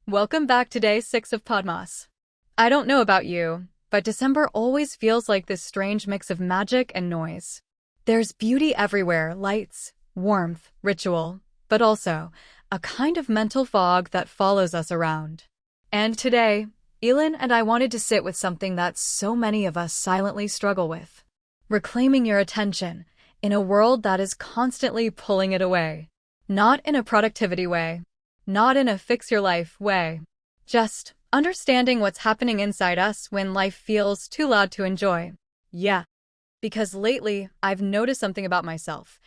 Welcome back to day 6 of Podmas. I don't know about you, but December always feels like this strange mix of magic and noise. There's beauty everywhere, lights, warmth, ritual, but also a kind of mental fog that follows us around. And today, Elen and I wanted to sit with something that so many of us silently struggle with. Reclaiming your attention in a world that is constantly pulling it away. Not in a productivity way. Not in a fix-your-life way. Just understanding what's happening inside us when life feels too loud to enjoy. Yeah, because lately I've noticed something about myself.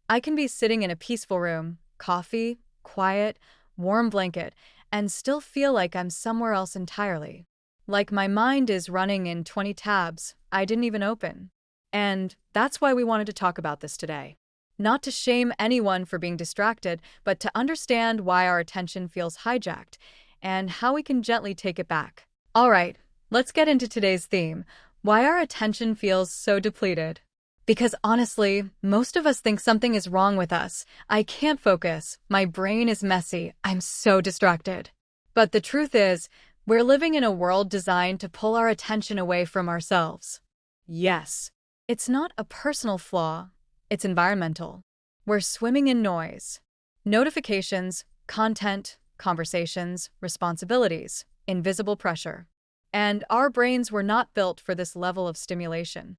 I can be sitting in a peaceful room, coffee, quiet, warm blanket, and still feel like I'm somewhere else entirely. Like my mind is running in 20 tabs I didn't even open. And that's why we wanted to talk about this today. Not to shame anyone for being distracted, but to understand why our attention feels hijacked and how we can gently take it back. All right, let's get into today's theme, why our attention feels so depleted. Because honestly, most of us think something is wrong with us. I can't focus. My brain is messy. I'm so distracted. But the truth is, we're living in a world designed to pull our attention away from ourselves. Yes, it's not a personal flaw. It's environmental. We're swimming in noise. Notifications, content, conversations, responsibilities, invisible pressure. And our brains were not built for this level of stimulation.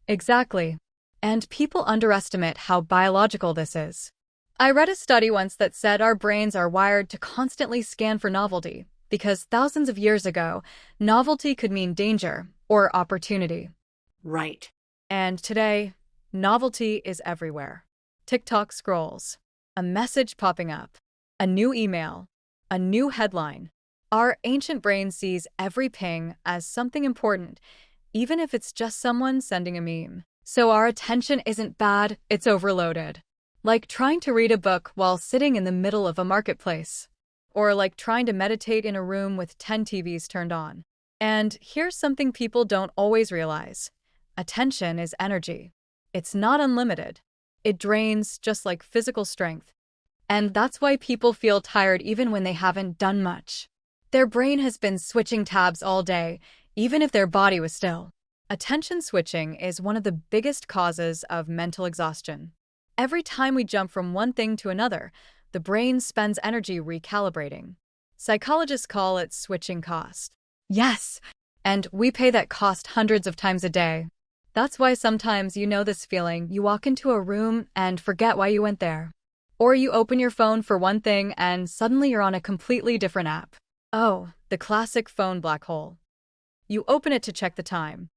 Exactly. And people underestimate how biological this is. I read a study once that said our brains are wired to constantly scan for novelty, because thousands of years ago, novelty could mean danger or opportunity. Right. And today, novelty is everywhere. TikTok scrolls, a message popping up, a new email, a new headline. Our ancient brain sees every ping as something important, even if it's just someone sending a meme. So our attention isn't bad, it's overloaded. Like trying to read a book while sitting in the middle of a marketplace. Or like trying to meditate in a room with 10 TVs turned on. And here's something people don't always realize. Attention is energy. It's not unlimited. It drains just like physical strength. And that's why people feel tired even when they haven't done much. Their brain has been switching tabs all day, even if their body was still. Attention switching is one of the biggest causes of mental exhaustion. Every time we jump from one thing to another, the brain spends energy recalibrating. Psychologists call it switching cost. Yes, and we pay that cost hundreds of times a day. That's why sometimes you know this feeling. You walk into a room and forget why you went there. Or you open your phone for one thing and suddenly you're on a completely different app. Oh, the classic phone black hole. You open it to check the time.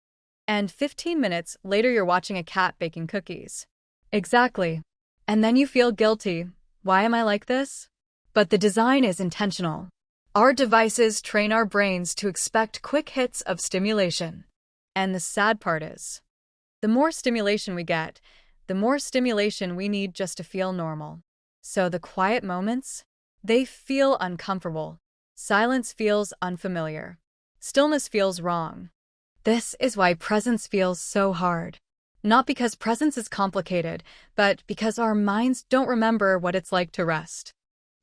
And 15 minutes later you're watching a cat baking cookies. Exactly. And then you feel guilty. Why am I like this? But the design is intentional. Our devices train our brains to expect quick hits of stimulation. And the sad part is, the more stimulation we get, the more stimulation we need just to feel normal. So the quiet moments, they feel uncomfortable. Silence feels unfamiliar. Stillness feels wrong. This is why presence feels so hard. Not because presence is complicated, but because our minds don't remember what it's like to rest.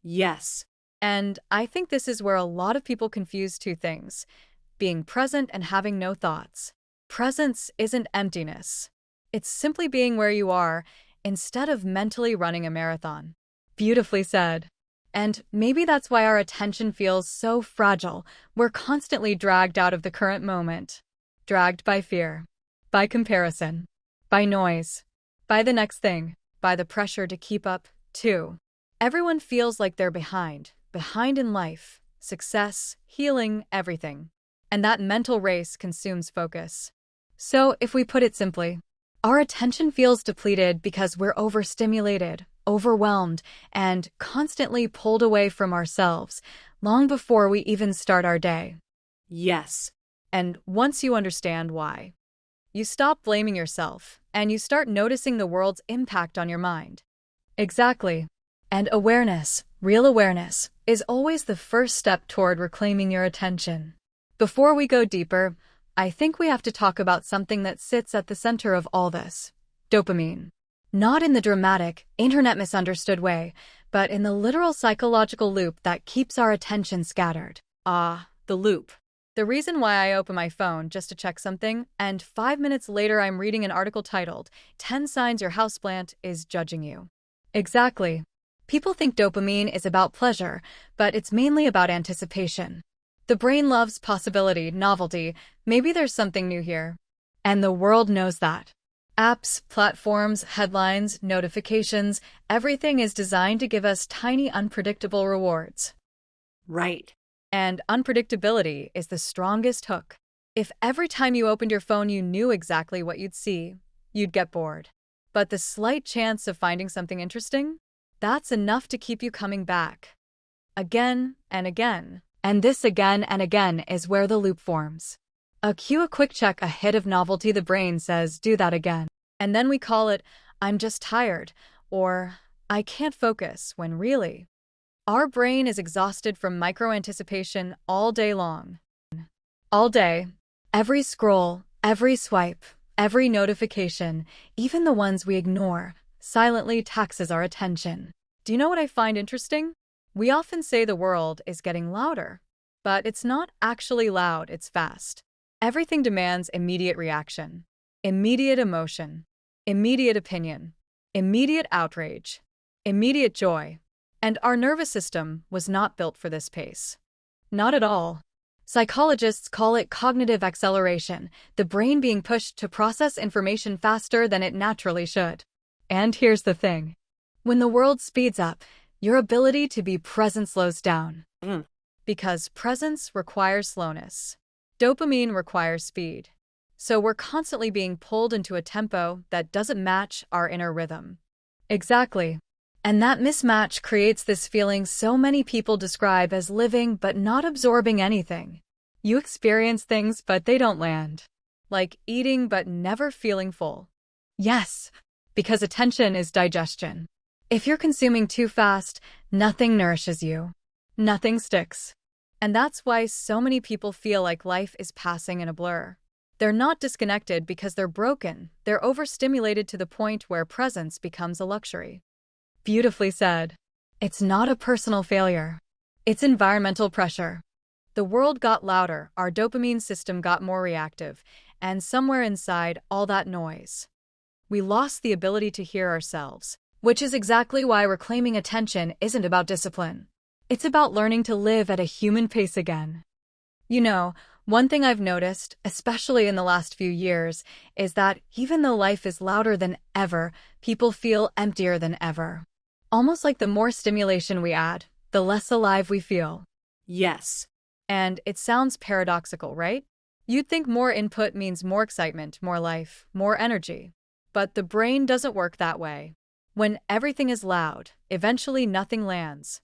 Yes. And I think this is where a lot of people confuse two things: being present and having no thoughts. Presence isn't emptiness. It's simply being where you are instead of mentally running a marathon. Beautifully said. And maybe that's why our attention feels so fragile. We're constantly dragged out of the current moment. Dragged by fear, by comparison, by noise, by the next thing, by the pressure to keep up, too. Everyone feels like they're behind in life, success, healing, everything. And that mental race consumes focus. So, if we put it simply, our attention feels depleted because we're overstimulated, overwhelmed, and constantly pulled away from ourselves long before we even start our day. Yes. And once you understand why, you stop blaming yourself and you start noticing the world's impact on your mind. Exactly. And awareness, real awareness, is always the first step toward reclaiming your attention. Before we go deeper, I think we have to talk about something that sits at the center of all this: dopamine. Not in the dramatic, internet misunderstood way, but in the literal psychological loop that keeps our attention scattered. Ah, the loop. The reason why I open my phone just to check something, and 5 minutes later I'm reading an article titled, 10 Signs Your Houseplant is Judging You. Exactly. People think dopamine is about pleasure, but it's mainly about anticipation. The brain loves possibility, novelty, maybe there's something new here. And the world knows that. Apps, platforms, headlines, notifications, everything is designed to give us tiny, unpredictable rewards. Right. And unpredictability is the strongest hook. If every time you opened your phone you knew exactly what you'd see, you'd get bored. But the slight chance of finding something interesting? That's enough to keep you coming back. Again and again. And this again and again is where the loop forms. A quick check, a hit of novelty, the brain says, do that again. And then we call it, I'm just tired, or I can't focus, when really, our brain is exhausted from micro-anticipation all day long. All day. Every scroll, every swipe, every notification, even the ones we ignore, silently taxes our attention. Do you know what I find interesting? We often say the world is getting louder, but it's not actually loud, it's fast. Everything demands immediate reaction, immediate emotion, immediate opinion, immediate outrage, immediate joy. And our nervous system was not built for this pace. Not at all. Psychologists call it cognitive acceleration, the brain being pushed to process information faster than it naturally should. And here's the thing. When the world speeds up, your ability to be present slows down. Because presence requires slowness. Dopamine requires speed. So we're constantly being pulled into a tempo that doesn't match our inner rhythm. Exactly. And that mismatch creates this feeling so many people describe as living but not absorbing anything. You experience things but they don't land. Like eating but never feeling full. Yes, because attention is digestion. If you're consuming too fast, nothing nourishes you. Nothing sticks. And that's why so many people feel like life is passing in a blur. They're not disconnected because they're broken. They're overstimulated to the point where presence becomes a luxury. Beautifully said. It's not a personal failure. It's environmental pressure. The world got louder, our dopamine system got more reactive, and somewhere inside all that noise, we lost the ability to hear ourselves, which is exactly why reclaiming attention isn't about discipline. It's about learning to live at a human pace again. You know, one thing I've noticed, especially in the last few years, is that even though life is louder than ever, people feel emptier than ever. Almost like the more stimulation we add, the less alive we feel. Yes. And it sounds paradoxical, right? You'd think more input means more excitement, more life, more energy. But the brain doesn't work that way. When everything is loud, eventually nothing lands.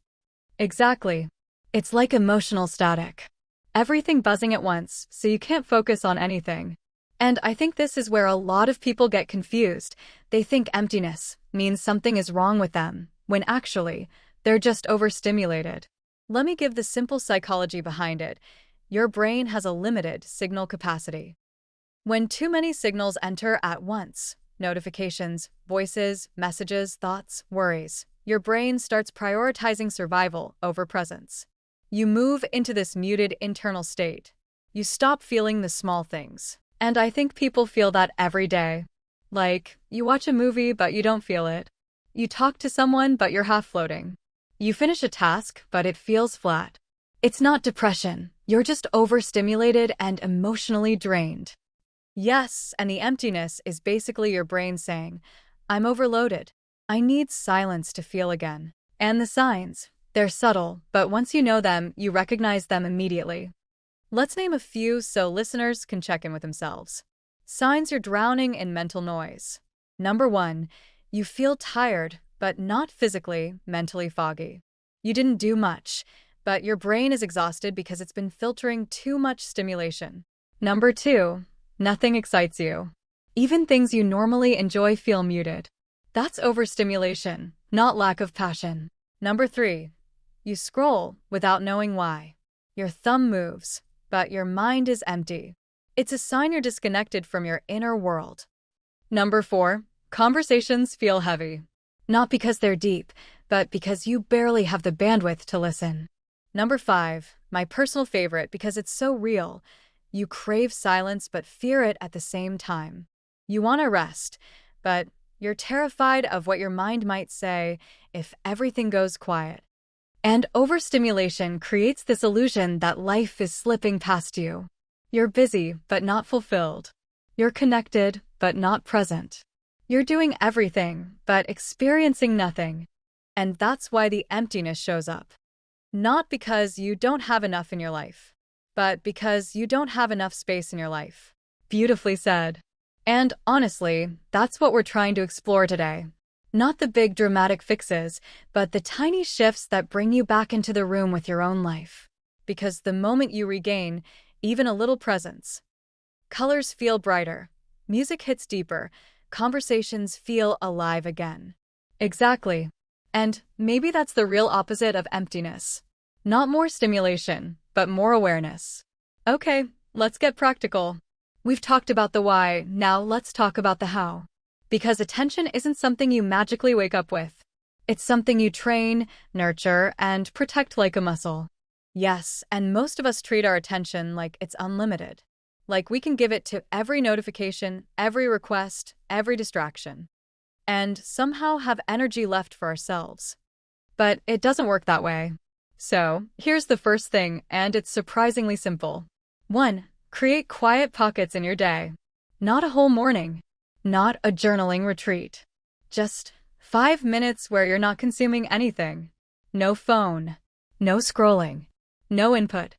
Exactly. It's like emotional static. Everything buzzing at once, so you can't focus on anything. And I think this is where a lot of people get confused. They think emptiness means something is wrong with them, when actually, they're just overstimulated. Let me give the simple psychology behind it. Your brain has a limited signal capacity. When too many signals enter at once, notifications, voices, messages, thoughts, worries, your brain starts prioritizing survival over presence. You move into this muted internal state. You stop feeling the small things. And I think people feel that every day. Like, you watch a movie but you don't feel it. You talk to someone but you're half floating. You finish a task but it feels flat. It's not depression. You're just overstimulated and emotionally drained. Yes, and the emptiness is basically your brain saying, I'm overloaded. I need silence to feel again. And the signs, they're subtle, but once you know them, you recognize them immediately. Let's name a few so listeners can check in with themselves. Signs you're drowning in mental noise. Number 1, you feel tired, but not physically, mentally foggy. You didn't do much, but your brain is exhausted because it's been filtering too much stimulation. Number 2, nothing excites you. Even things you normally enjoy feel muted. That's overstimulation, not lack of passion. Number 3, you scroll without knowing why. Your thumb moves, but your mind is empty. It's a sign you're disconnected from your inner world. Number 4, conversations feel heavy. Not because they're deep, but because you barely have the bandwidth to listen. Number 5, my personal favorite because it's so real. You crave silence but fear it at the same time. You want to rest, but you're terrified of what your mind might say if everything goes quiet. And overstimulation creates this illusion that life is slipping past you. You're busy but not fulfilled. You're connected but not present. You're doing everything but experiencing nothing. And that's why the emptiness shows up. Not because you don't have enough in your life, but because you don't have enough space in your life. Beautifully said. And honestly, that's what we're trying to explore today. Not the big dramatic fixes, but the tiny shifts that bring you back into the room with your own life. Because the moment you regain even a little presence, colors feel brighter, music hits deeper, conversations feel alive again. Exactly. And maybe that's the real opposite of emptiness. Not more stimulation, but more awareness. Okay, let's get practical. We've talked about the why, now let's talk about the how. Because attention isn't something you magically wake up with. It's something you train, nurture, and protect like a muscle. Yes, and most of us treat our attention like it's unlimited. Like we can give it to every notification, every request, every distraction, and somehow have energy left for ourselves. But it doesn't work that way. So, here's the first thing, and it's surprisingly simple. 1. Create quiet pockets in your day. Not a whole morning. Not a journaling retreat. Just 5 minutes where you're not consuming anything. No phone. No scrolling. No input.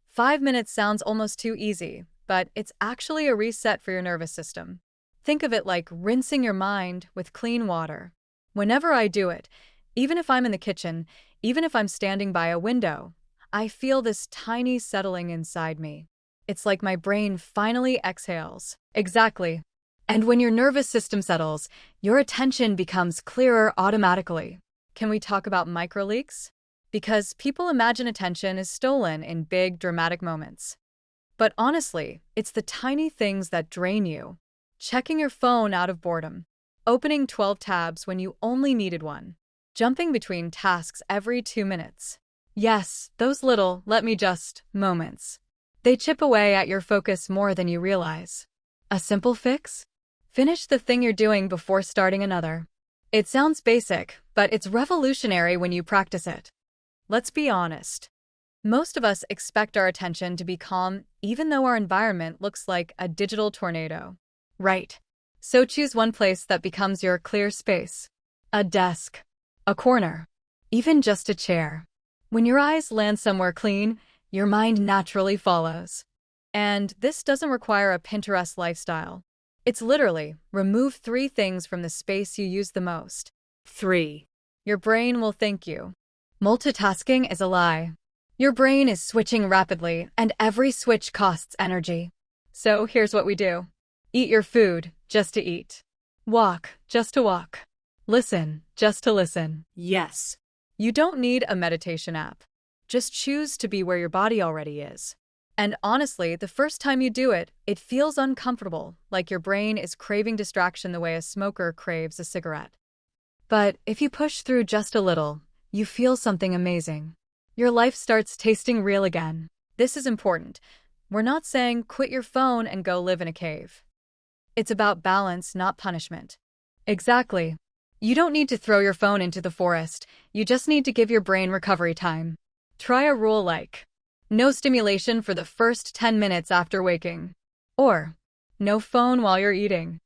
5 minutes sounds almost too easy, but it's actually a reset for your nervous system. Think of it like rinsing your mind with clean water. Whenever I do it, even if I'm in the kitchen, even if I'm standing by a window, I feel this tiny settling inside me. It's like my brain finally exhales. Exactly. And when your nervous system settles, your attention becomes clearer automatically. Can we talk about microleaks? Because people imagine attention is stolen in big, dramatic moments. But honestly, it's the tiny things that drain you. Checking your phone out of boredom. Opening 12 tabs when you only needed one. Jumping between tasks every 2 minutes. Yes, those little, let me just, moments. They chip away at your focus more than you realize. A simple fix? Finish the thing you're doing before starting another. It sounds basic, but it's revolutionary when you practice it. Let's be honest. Most of us expect our attention to be calm even though our environment looks like a digital tornado. Right. So choose one place that becomes your clear space. A desk. A corner. Even just a chair. When your eyes land somewhere clean, your mind naturally follows. And this doesn't require a Pinterest lifestyle. It's literally, remove 3 things from the space you use the most. 3. Your brain will thank you. Multitasking is a lie. Your brain is switching rapidly, and every switch costs energy. So here's what we do. Eat your food, just to eat. Walk, just to walk. Listen, just to listen. Yes. You don't need a meditation app. Just choose to be where your body already is. And honestly, the first time you do it, it feels uncomfortable, like your brain is craving distraction the way a smoker craves a cigarette. But if you push through just a little, you feel something amazing. Your life starts tasting real again. This is important. We're not saying quit your phone and go live in a cave. It's about balance, not punishment. Exactly. You don't need to throw your phone into the forest. You just need to give your brain recovery time. Try a rule like no stimulation for the first 10 minutes after waking. Or no phone while you're eating.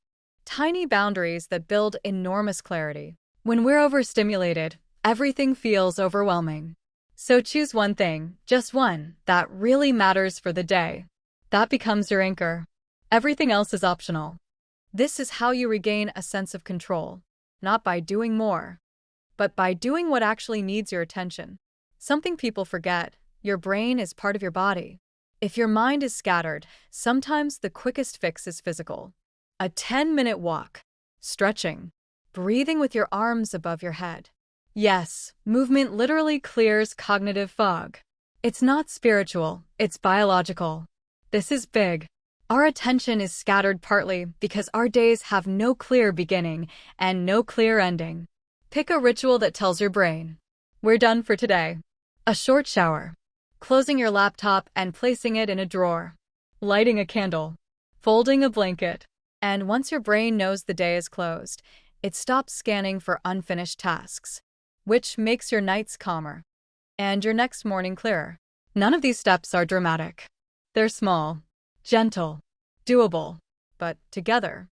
Tiny boundaries that build enormous clarity. When we're overstimulated, everything feels overwhelming. So choose one thing, just one, that really matters for the day. That becomes your anchor. Everything else is optional. This is how you regain a sense of control. Not by doing more, but by doing what actually needs your attention. Something people forget, your brain is part of your body. If your mind is scattered, sometimes the quickest fix is physical. A 10-minute walk, stretching, breathing with your arms above your head. Yes, movement literally clears cognitive fog. It's not spiritual, it's biological. This is big. Our attention is scattered partly because our days have no clear beginning and no clear ending. Pick a ritual that tells your brain, we're done for today. A short shower, closing your laptop and placing it in a drawer, lighting a candle, folding a blanket. And once your brain knows the day is closed, it stops scanning for unfinished tasks, which makes your nights calmer and your next morning clearer. None of these steps are dramatic. They're small, gentle, doable, but together,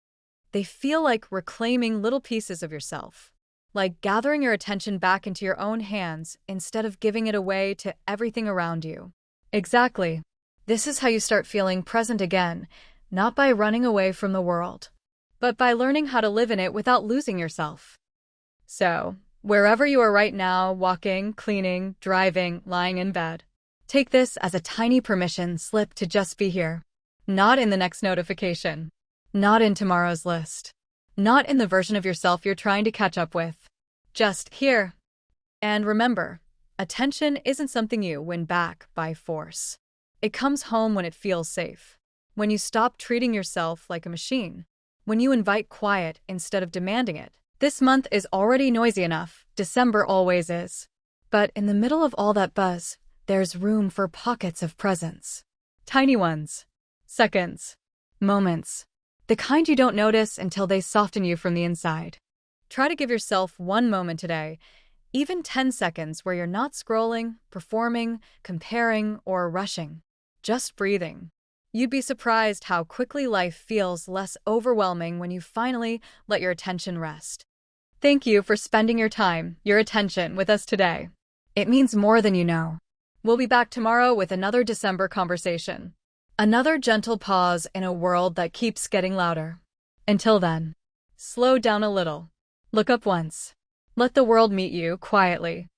they feel like reclaiming little pieces of yourself, like gathering your attention back into your own hands instead of giving it away to everything around you. Exactly. This is how you start feeling present again, not by running away from the world, but by learning how to live in it without losing yourself. So, wherever you are right now, walking, cleaning, driving, lying in bed, take this as a tiny permission slip to just be here. Not in the next notification. Not in tomorrow's list. Not in the version of yourself you're trying to catch up with. Just here. And remember, attention isn't something you win back by force. It comes home when it feels safe. When you stop treating yourself like a machine. When you invite quiet instead of demanding it. This month is already noisy enough. December always is. But in the middle of all that buzz, there's room for pockets of presence. Tiny ones. Seconds. Moments. The kind you don't notice until they soften you from the inside. Try to give yourself one moment today, even 10 seconds where you're not scrolling, performing, comparing, or rushing. Just breathing. You'd be surprised how quickly life feels less overwhelming when you finally let your attention rest. Thank you for spending your attention with us today. It means more than you know. We'll be back tomorrow with another December conversation. Another gentle pause in a world that keeps getting louder. Until then, slow down a little. Look up once. Let the world meet you quietly.